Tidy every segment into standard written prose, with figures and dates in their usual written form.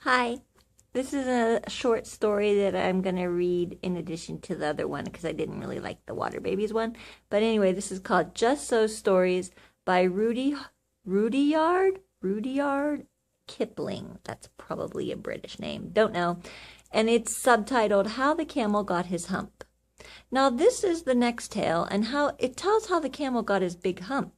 Hi, this is a short story that I'm going to read in addition to the other one because I didn't really like the Water Babies one. But anyway, this is called Just So Stories by Rudyard Kipling. That's probably a British name. Don't know. And it's subtitled How the Camel Got His Hump. Now this is the next tale, and how it tells how the camel got his big hump.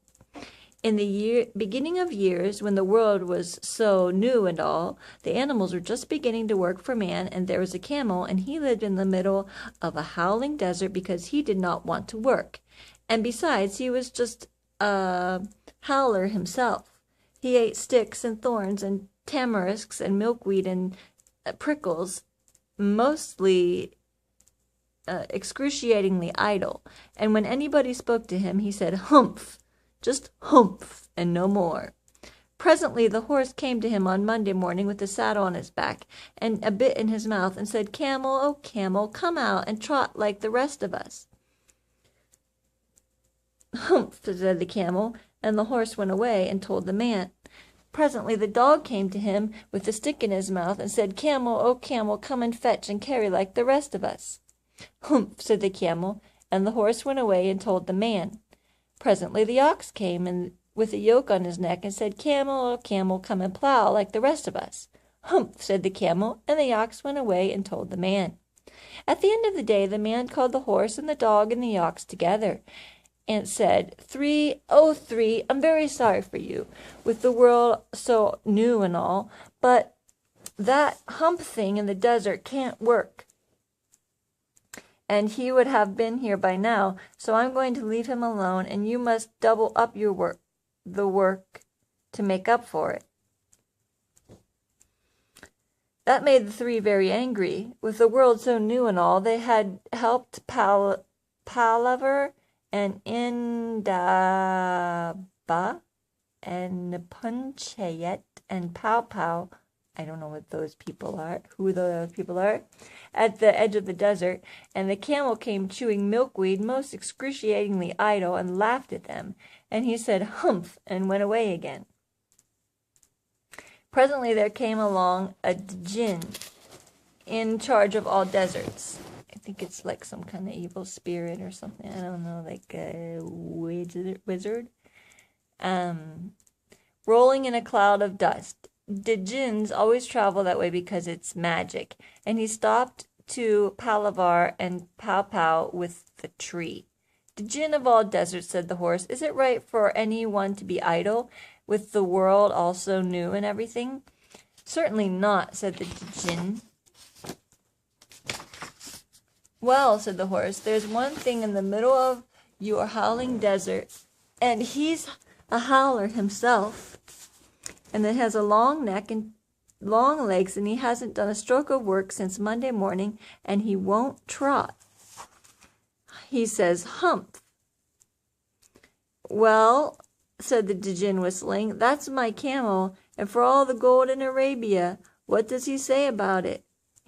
In the beginning of years, when the world was so new and all, the animals were just beginning to work for man, and there was a camel, and he lived in the middle of a howling desert because he did not want to work. And besides, he was just a howler himself. He ate sticks and thorns and tamarisks and milkweed and prickles, mostly excruciatingly idle. And when anybody spoke to him, he said, "Humph." Just humph, and no more. Presently the horse came to him on Monday morning with the saddle on his back and a bit in his mouth, and said, "Camel, oh camel, come out and trot like the rest of us." "Humph," said the camel, and the horse went away and told the man. Presently the dog came to him with a stick in his mouth and said, "Camel, oh camel, come and fetch and carry like the rest of us." "Humph," said the camel, and the horse went away and told the man. Presently the ox came and with a yoke on his neck and said, "Camel, oh camel, come and plow like the rest of us." "Humph," said the camel, and the ox went away and told the man. At the end of the day the man called the horse and the dog and the ox together and said, "Three, oh three, I'm very sorry for you, with the world so new and all, but that hump thing in the desert can't work. And he would have been here by now, so I'm going to leave him alone, and you must double up your work to make up for it." That made the three very angry. With the world so new and all, they had helped Palaver and Indaba and Punchayet and Pow Pow. I don't know what those people are, who those people are, at the edge of the desert, and the camel came chewing milkweed most excruciatingly idle and laughed at them, and he said, "Humph," and went away again. Presently there came along a djinn in charge of all deserts. I think it's like some kind of evil spirit or something. I don't know, like a wizard. Rolling in a cloud of dust. The jinns always travel that way because it's magic. And he stopped to palaver and pow pow with the tree. "The jinn of all deserts," said the horse, "is it right for any one to be idle, with the world all so new and everything?" "Certainly not," said the jinn. "Well," said the horse, "there's one thing in the middle of your howling desert, and he's a howler himself, and it has a long neck and long legs, and he hasn't done a stroke of work since Monday morning, and he won't trot. He says, 'Hump.'" "Well," said the djinn, whistling, "that's my camel, and for all the gold in Arabia, what does he say about it?"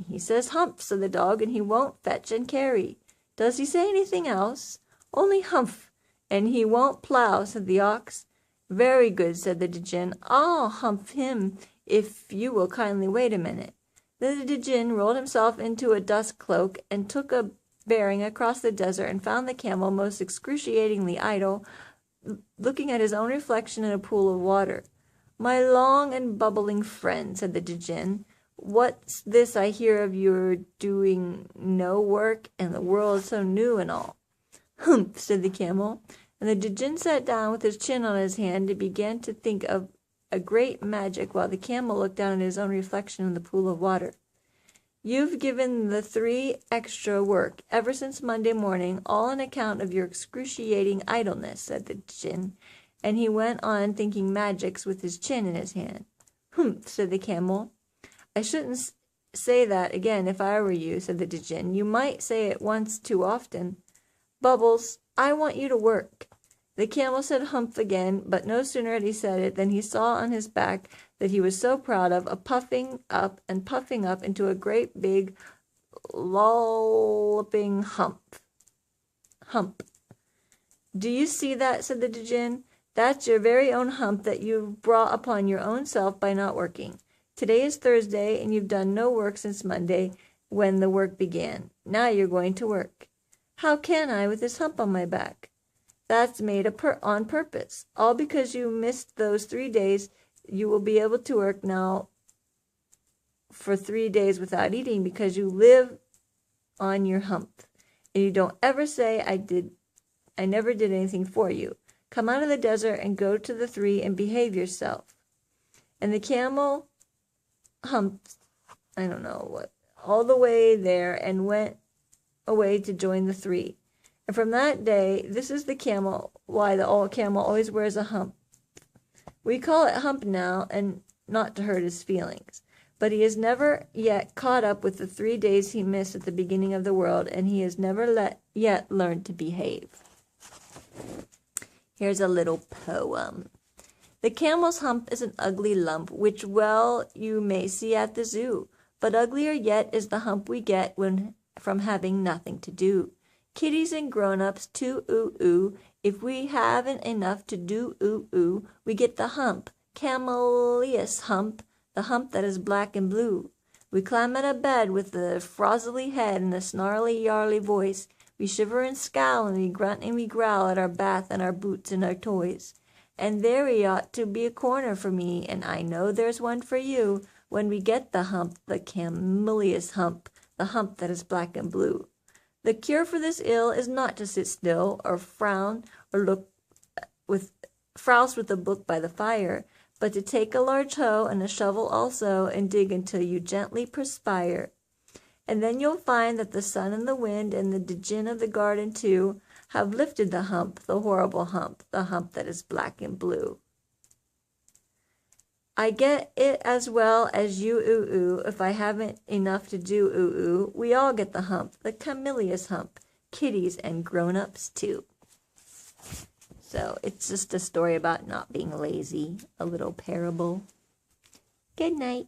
"He says 'Hump,'" said the dog, "and he won't fetch and carry." "Does he say anything else?" "Only 'Humph,' and he won't plow," said the ox. "Very good," said the djinn. "I'll hump him if you will kindly wait a minute." Then the djinn rolled himself into a dust cloak and took a bearing across the desert and found the camel most excruciatingly idle, looking at his own reflection in a pool of water. "My long and bubbling friend," said the djinn, "what's this I hear of your doing no work, and the world so new and all?" "Humph," said the camel. And the djinn sat down with his chin on his hand and began to think of a great magic while the camel looked down at his own reflection in the pool of water. "You've given the three extra work ever since Monday morning, all on account of your excruciating idleness," said the djinn, and he went on thinking magics with his chin in his hand. "Humph," said the camel. "I shouldn't say that again if I were you," said the djinn. "You might say it once too often. Bubbles, I want you to work." The camel said "Humph" again, but no sooner had he said it than he saw on his back that he was so proud of, a puffing up into a great big lolloping hump. "Hump. Do you see that?" said the djinn. "That's your very own hump that you've brought upon your own self by not working. Today is Thursday, and you've done no work since Monday when the work began. Now you're going to work. How can I with this hump on my back? That's made on purpose. All because you missed those 3 days. You will be able to work now for 3 days without eating because you live on your hump. And you don't ever say, I never did anything for you. Come out of the desert and go to the 3 and behave yourself. And the camel humped, I don't know what, all the way there and went away to join the 3. And from that day, this is the camel, why the camel always wears a hump. We call it Hump now, and not to hurt his feelings. But he has never yet caught up with the 3 days he missed at the beginning of the world, and he has never yet learned to behave. Here's a little poem. The camel's hump is an ugly lump, which well you may see at the zoo. But uglier yet is the hump we get from having nothing to do. Kiddies and grown-ups, too, ooh, if we haven't enough to do, ooh, we get the hump, Camelius hump, the hump that is black and blue. We climb out of bed with a frowsly head and a snarly, yarly voice. We shiver and scowl, and we grunt and we growl at our bath and our boots and our toys. And there ought to be a corner for me, and I know there's one for you, when we get the hump, the Camelius hump, the hump that is black and blue. The cure for this ill is not to sit still, or frown, or frowst with a book by the fire, but to take a large hoe and a shovel also, and dig until you gently perspire. And then you'll find that the sun and the wind and the djinn of the garden too have lifted the hump, the horrible hump, the hump that is black and blue. I get it as well as you, ooh, if I haven't enough to do, ooh. We all get the hump, the Camelius hump, kiddies and grown-ups too. So it's just a story about not being lazy, a little parable. Good night.